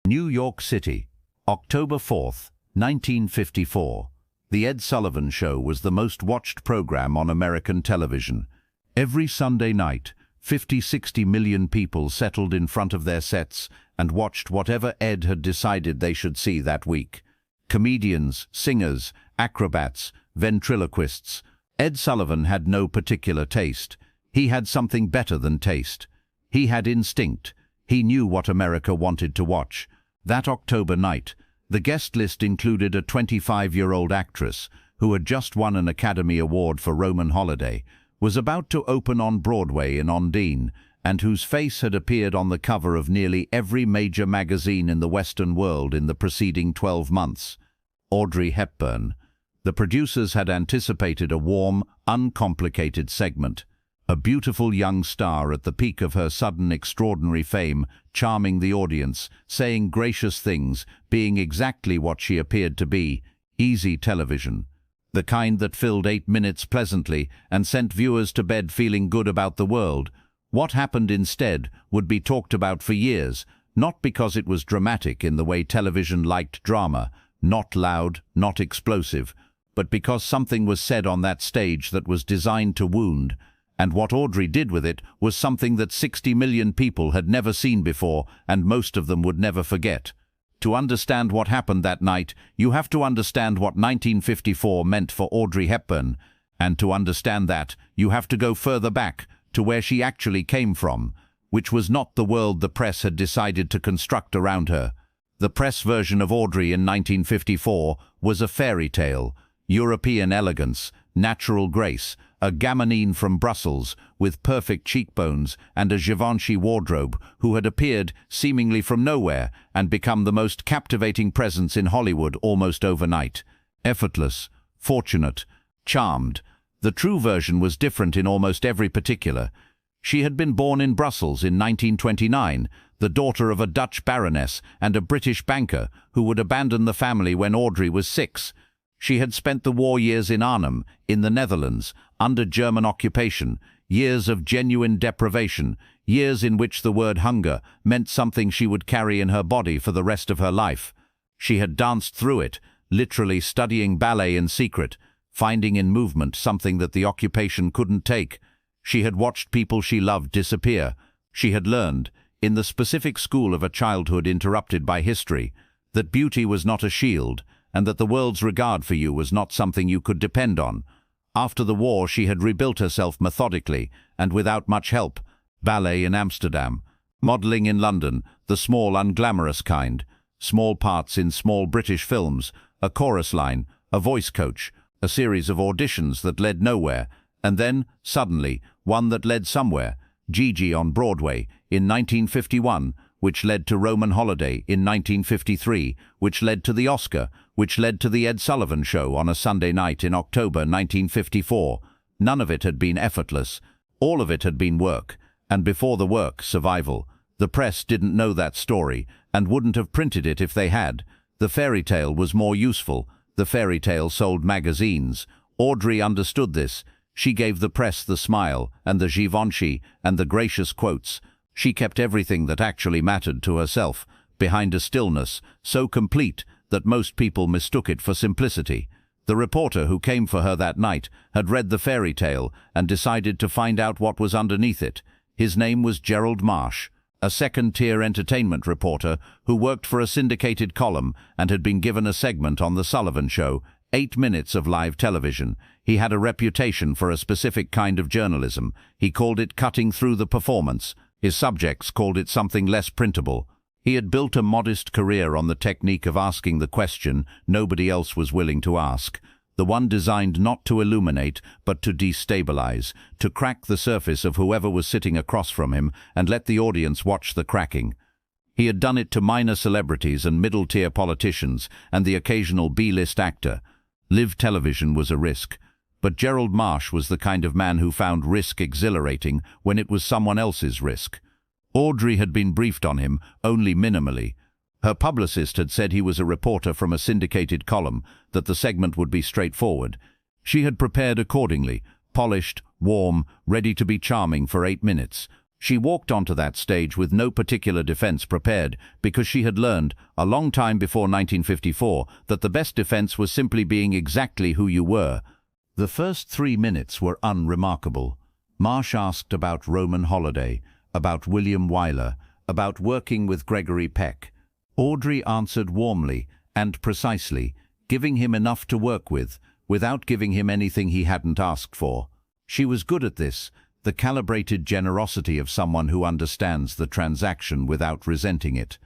New York City, October 4th, 1954. The Ed Sullivan Show was the most watched program on American television. Every Sunday night, 50–60 million people settled in front of their sets and watched whatever Ed had decided they should see that week. Comedians, singers, acrobats, ventriloquists. Ed Sullivan had no particular taste. He had something better than taste. He had instinct. He knew what America wanted to watch. That October night, the guest list included a 25-year-old actress who had just won an Academy Award for Roman Holiday, was about to open on Broadway in Ondine, and whose face had appeared on the cover of nearly every major magazine in the Western world in the preceding 12 months. Audrey Hepburn. The producers had anticipated a warm, uncomplicated segment. A beautiful young star at the peak of her sudden extraordinary fame, charming the audience, saying gracious things, being exactly what she appeared to be. Easy television. The kind that filled 8 minutes pleasantly and sent viewers to bed feeling good about the world. What happened instead would be talked about for years, not because it was dramatic in the way television liked drama, not loud, not explosive, but because something was said on that stage that was designed to wound. And what Audrey did with it was something that 60 million people had never seen before, and most of them would never forget. To understand what happened that night, you have to understand what 1954 meant for Audrey Hepburn. And to understand that, you have to go further back, to where she actually came from, which was not the world the press had decided to construct around her. The press version of Audrey in 1954 was a fairy tale, European elegance, natural grace, a gamonine from Brussels with perfect cheekbones and a Givenchy wardrobe, who had appeared seemingly from nowhere and become the most captivating presence in Hollywood almost overnight. Effortless, fortunate, charmed. The true version was different in almost every particular. She had been born in Brussels in 1929, the daughter of a Dutch baroness and a British banker who would abandon the family when Audrey was 6. She had spent the war years in Arnhem, in the Netherlands, under German occupation, years of genuine deprivation, years in which the word hunger meant something she would carry in her body for the rest of her life. She had danced through it, literally studying ballet in secret, finding in movement something that the occupation couldn't take. She had watched people she loved disappear. She had learned, in the specific school of a childhood interrupted by history, that beauty was not a shield, and that the world's regard for you was not something you could depend on. After the war, she had rebuilt herself methodically and without much help. Ballet in Amsterdam, modeling in London, the small, unglamorous kind, small parts in small British films, a chorus line, a voice coach, a series of auditions that led nowhere, and then, suddenly, one that led somewhere, Gigi on Broadway in 1951, which led to Roman Holiday in 1953, which led to the Oscar, which led to the Ed Sullivan Show on a Sunday night in October 1954. None of it had been effortless. All of it had been work, and before the work, survival. The press didn't know that story, and wouldn't have printed it if they had. The fairy tale was more useful. The fairy tale sold magazines. Audrey understood this. She gave the press the smile, and the Givenchy, and the gracious quotes. She kept everything that actually mattered to herself, behind a stillness so complete that most people mistook it for simplicity. The reporter who came for her that night had read the fairy tale and decided to find out what was underneath it. His name was Gerald Marsh, a second-tier entertainment reporter who worked for a syndicated column and had been given a segment on The Sullivan Show, 8 minutes of live television. He had a reputation for a specific kind of journalism. He called it cutting through the performance. His subjects called it something less printable. He had built a modest career on the technique of asking the question nobody else was willing to ask, the one designed not to illuminate but to destabilize, to crack the surface of whoever was sitting across from him and let the audience watch the cracking. He had done it to minor celebrities and middle-tier politicians and the occasional B-list actor. Live television was a risk. But Gerald Marsh was the kind of man who found risk exhilarating when it was someone else's risk. Audrey had been briefed on him, only minimally. Her publicist had said he was a reporter from a syndicated column, that the segment would be straightforward. She had prepared accordingly, polished, warm, ready to be charming for 8 minutes. She walked onto that stage with no particular defense prepared because she had learned, a long time before 1954, that the best defense was simply being exactly who you were. The first 3 minutes were unremarkable. Marsh asked about Roman Holiday, about William Wyler, about working with Gregory Peck. Audrey answered warmly and precisely, giving him enough to work with, without giving him anything he hadn't asked for. She was good at this, the calibrated generosity of someone who understands the transaction without resenting it.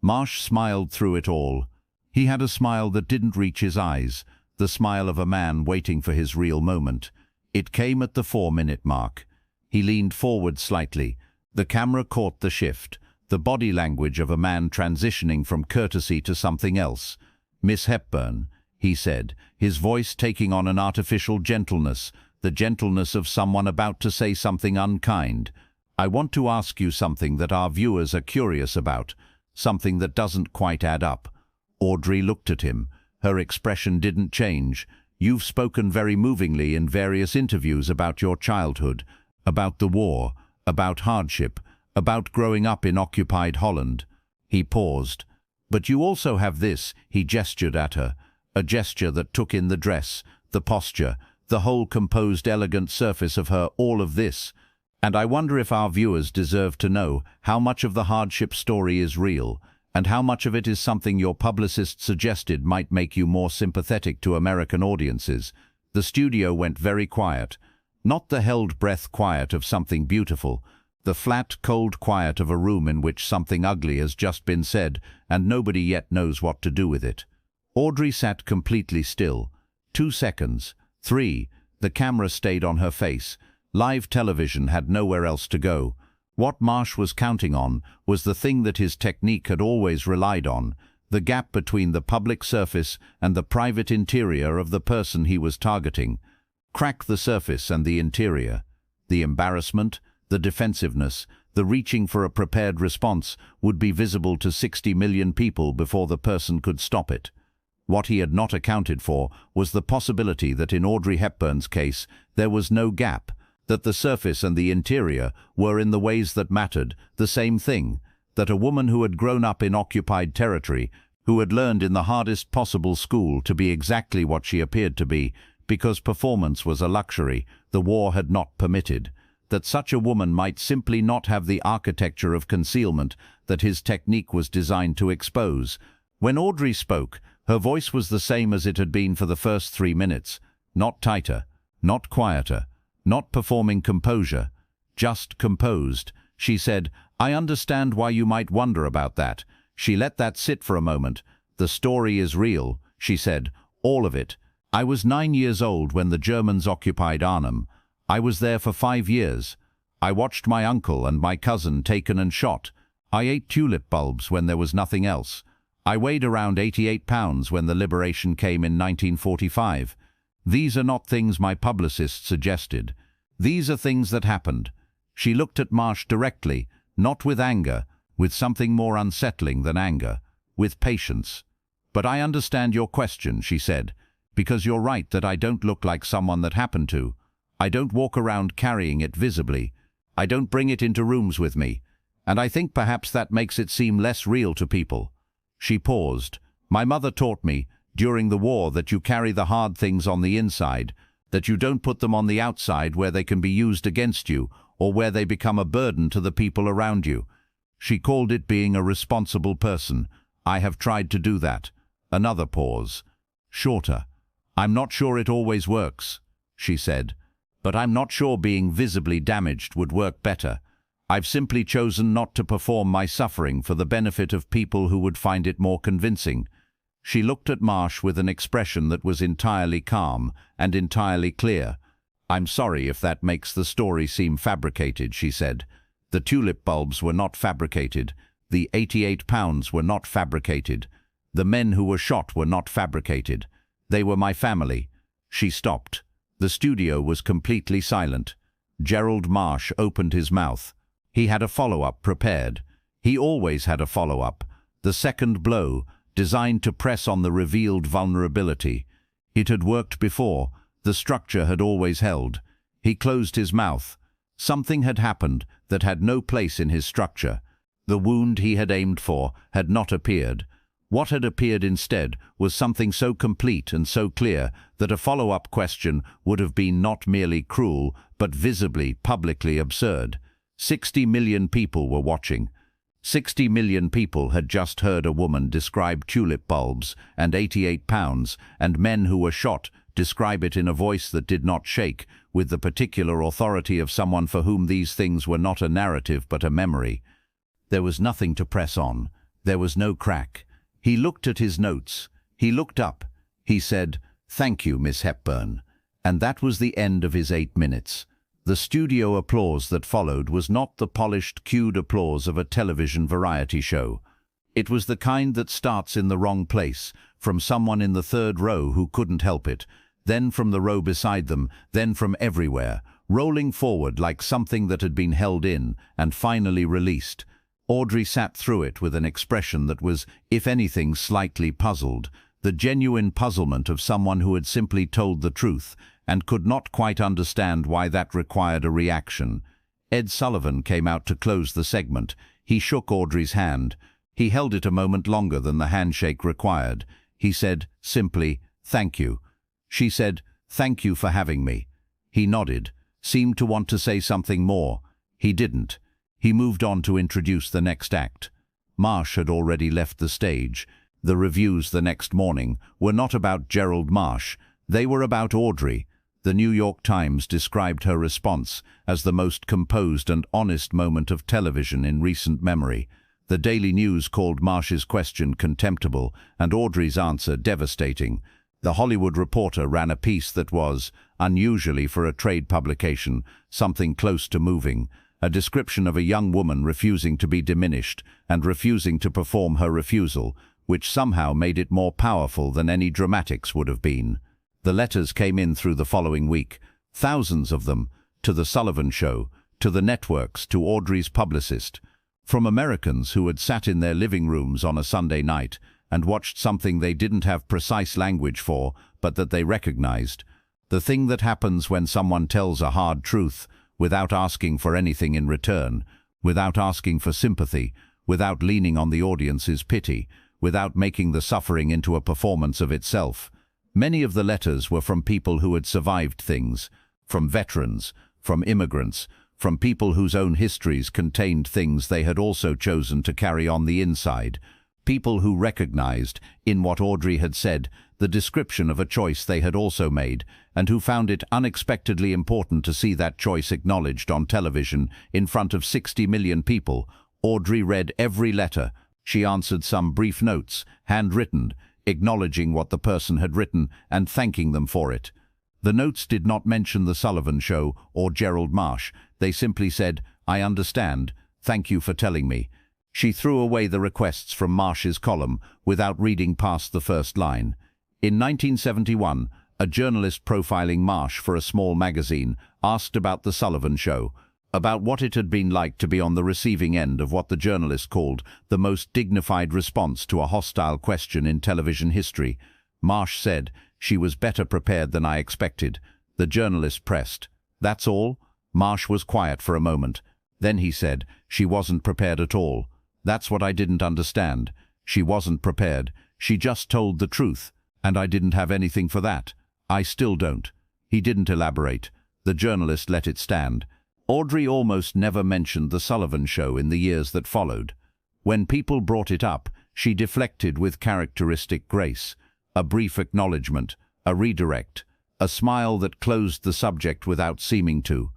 Marsh smiled through it all. He had a smile that didn't reach his eyes, the smile of a man waiting for his real moment. It came at the 4-minute mark. He leaned forward slightly. The camera caught the shift, the body language of a man transitioning from courtesy to something else. "Miss Hepburn," he said, his voice taking on an artificial gentleness, the gentleness of someone about to say something unkind. "I want to ask you something that our viewers are curious about, something that doesn't quite add up." Audrey looked at him. Her expression didn't change. "You've spoken very movingly in various interviews about your childhood, about the war, about hardship, about growing up in occupied Holland." He paused. "But you also have this," he gestured at her, a gesture that took in the dress, the posture, the whole composed, elegant surface of her, all of this. "And I wonder if our viewers deserve to know how much of the hardship story is real, and how much of it is something your publicist suggested might make you more sympathetic to American audiences." The studio went very quiet. Not the held breath quiet of something beautiful, the flat, cold quiet of a room in which something ugly has just been said and nobody yet knows what to do with it. Audrey sat completely still. 2 seconds. 3. The camera stayed on her face. Live television had nowhere else to go. What Marsh was counting on was the thing that his technique had always relied on, the gap between the public surface and the private interior of the person he was targeting. Crack the surface and the interior. The embarrassment, the defensiveness, the reaching for a prepared response would be visible to 60 million people before the person could stop it. What he had not accounted for was the possibility that in Audrey Hepburn's case there was no gap, that the surface and the interior were, in the ways that mattered, the same thing, that a woman who had grown up in occupied territory, who had learned in the hardest possible school to be exactly what she appeared to be, because performance was a luxury the war had not permitted, that such a woman might simply not have the architecture of concealment that his technique was designed to expose. When Audrey spoke, her voice was the same as it had been for the first 3 minutes, not tighter, not quieter, not performing composure, just composed. She said, "I understand why you might wonder about that." She let that sit for a moment. "The story is real," she said, "all of it. I was 9 years old when the Germans occupied Arnhem. I was there for 5 years. I watched my uncle and my cousin taken and shot. I ate tulip bulbs when there was nothing else. I weighed around 88 pounds when the liberation came in 1945. These are not things my publicist suggested. These are things that happened." She looked at Marsh directly, not with anger, with something more unsettling than anger, with patience. "But I understand your question," she said, "because you're right that I don't look like someone that happened to. I don't walk around carrying it visibly. I don't bring it into rooms with me. And I think perhaps that makes it seem less real to people." She paused. "My mother taught me, during the war, that you carry the hard things on the inside, that you don't put them on the outside where they can be used against you, or where they become a burden to the people around you." She called it being a responsible person. "I have tried to do that." Another pause. Shorter. "I'm not sure it always works," she said, "but I'm not sure being visibly damaged would work better. I've simply chosen not to perform my suffering for the benefit of people who would find it more convincing." She looked at Marsh with an expression that was entirely calm and entirely clear. "I'm sorry if that makes the story seem fabricated," she said. "The tulip bulbs were not fabricated. The 88 pounds were not fabricated. The men who were shot were not fabricated. They were my family." She stopped. The studio was completely silent. Gerald Marsh opened his mouth. He had a follow-up prepared. He always had a follow-up. The second blow, designed to press on the revealed vulnerability. It had worked before. The structure had always held. He closed his mouth. Something had happened that had no place in his structure. The wound he had aimed for had not appeared. What had appeared instead was something so complete and so clear that a follow-up question would have been not merely cruel, but visibly, publicly absurd. 60 million people were watching. 60 million people had just heard a woman describe tulip bulbs and 88 pounds, and men who were shot describe it in a voice that did not shake, with the particular authority of someone for whom these things were not a narrative but a memory. There was nothing to press on. There was no crack. He looked at his notes. He looked up. He said, "Thank you, Miss Hepburn." And that was the end of his 8 minutes. The studio applause that followed was not the polished, cued applause of a television variety show. It was the kind that starts in the wrong place, from someone in the third row who couldn't help it, then from the row beside them, then from everywhere, rolling forward like something that had been held in and finally released. Audrey sat through it with an expression that was, if anything, slightly puzzled, the genuine puzzlement of someone who had simply told the truth and could not quite understand why that required a reaction. Ed Sullivan came out to close the segment. He shook Audrey's hand. He held it a moment longer than the handshake required. He said, simply, "Thank you." She said, "Thank you for having me." He nodded, seemed to want to say something more. He didn't. He moved on to introduce the next act. Marsh had already left the stage. The reviews the next morning were not about Gerald Marsh. They were about Audrey. The New York Times described her response as the most composed and honest moment of television in recent memory. The Daily News called Marsh's question contemptible and Audrey's answer devastating. The Hollywood Reporter ran a piece that was, unusually for a trade publication, something close to moving, a description of a young woman refusing to be diminished and refusing to perform her refusal, which somehow made it more powerful than any dramatics would have been. The letters came in through the following week, thousands of them, to The Sullivan Show, to the networks, to Audrey's publicist, from Americans who had sat in their living rooms on a Sunday night and watched something they didn't have precise language for, but that they recognized. The thing that happens when someone tells a hard truth without asking for anything in return, without asking for sympathy, without leaning on the audience's pity, without making the suffering into a performance of itself. Many of the letters were from people who had survived things, from veterans, from immigrants, from people whose own histories contained things they had also chosen to carry on the inside, people who recognized, in what Audrey had said, the description of a choice they had also made, and who found it unexpectedly important to see that choice acknowledged on television in front of 60 million people. Audrey read every letter. She answered some brief notes, handwritten, acknowledging what the person had written and thanking them for it. The notes did not mention The Sullivan Show or Gerald Marsh. They simply said, "I understand. Thank you for telling me." She threw away the requests from Marsh's column without reading past the first line. In 1971, a journalist profiling Marsh for a small magazine asked about The Sullivan Show, about what it had been like to be on the receiving end of what the journalist called the most dignified response to a hostile question in television history. Marsh said, "She was better prepared than I expected." The journalist pressed, "That's all?" Marsh was quiet for a moment. Then he said, "She wasn't prepared at all. That's what I didn't understand. She wasn't prepared. She just told the truth, and I didn't have anything for that. I still don't." He didn't elaborate. The journalist let it stand. Audrey almost never mentioned The Sullivan Show in the years that followed. When people brought it up, she deflected with characteristic grace. A brief acknowledgement, a redirect, a smile that closed the subject without seeming to.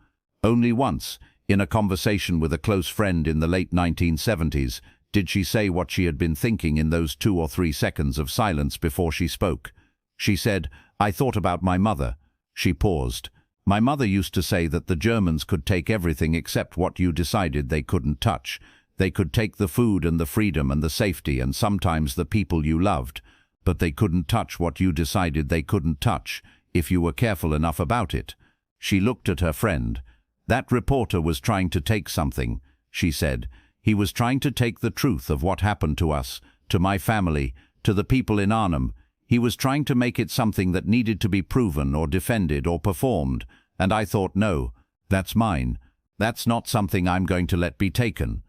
Only once, in a conversation with a close friend in the late 1970s, did she say what she had been thinking in those 2 or 3 seconds of silence before she spoke. She said, "I thought about my mother." She paused. "My mother used to say that the Germans could take everything except what you decided they couldn't touch. They could take the food and the freedom and the safety and sometimes the people you loved, but they couldn't touch what you decided they couldn't touch, if you were careful enough about it." She looked at her friend. "That reporter was trying to take something," she said. "He was trying to take the truth of what happened to us, to my family, to the people in Arnhem. He was trying to make it something that needed to be proven or defended or performed, and I thought, no, that's mine. That's not something I'm going to let be taken."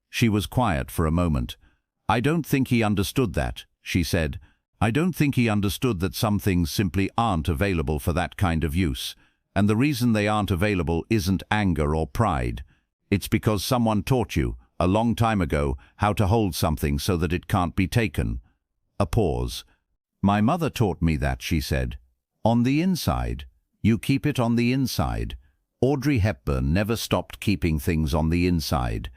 She was quiet for a moment. "I don't think he understood that," she said. "I don't think he understood that some things simply aren't available for that kind of use. And the reason they aren't available isn't anger or pride. It's because someone taught you, a long time ago, how to hold something so that it can't be taken." A pause. "My mother taught me that," she said. "On the inside. You keep it on the inside." Audrey Hepburn never stopped keeping things on the inside.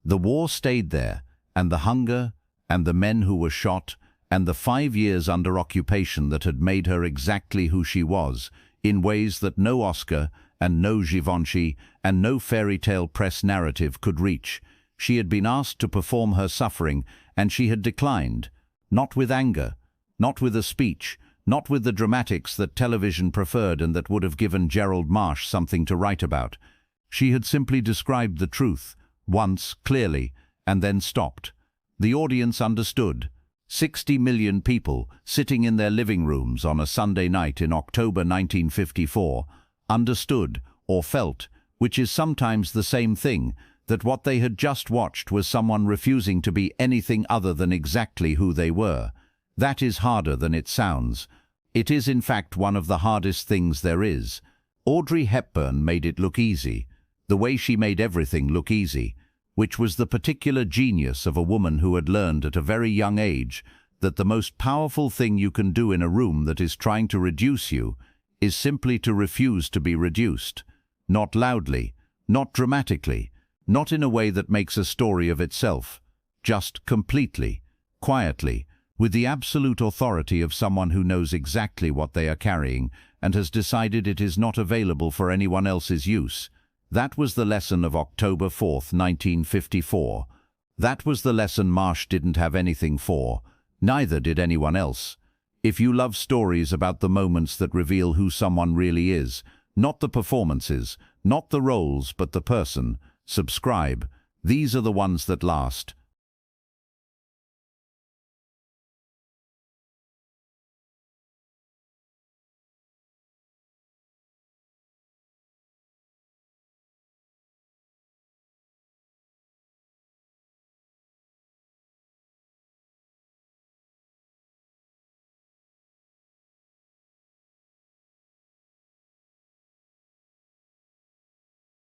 The war stayed there, and the hunger, and the men who were shot, and the 5 years under occupation that had made her exactly who she was, in ways that no Oscar, and no Givenchy, and no fairy tale press narrative could reach. She had been asked to perform her suffering, and she had declined. Not with anger, not with a speech, not with the dramatics that television preferred and that would have given Gerald Marsh something to write about. She had simply described the truth, once, clearly, and then stopped. The audience understood. 60 million people, sitting in their living rooms on a Sunday night in October 1954, understood, or felt, which is sometimes the same thing, that what they had just watched was someone refusing to be anything other than exactly who they were. That is harder than it sounds. It is in fact one of the hardest things there is. Audrey Hepburn made it look easy, the way she made everything look easy, which was the particular genius of a woman who had learned at a very young age that the most powerful thing you can do in a room that is trying to reduce you is simply to refuse to be reduced. Not loudly, not dramatically, not in a way that makes a story of itself, just completely, quietly, with the absolute authority of someone who knows exactly what they are carrying and has decided it is not available for anyone else's use. That was the lesson of October 4th, 1954. That was the lesson Marsh didn't have anything for. Neither did anyone else. If you love stories about the moments that reveal who someone really is, not the performances, not the roles, but the person, subscribe. These are the ones that last.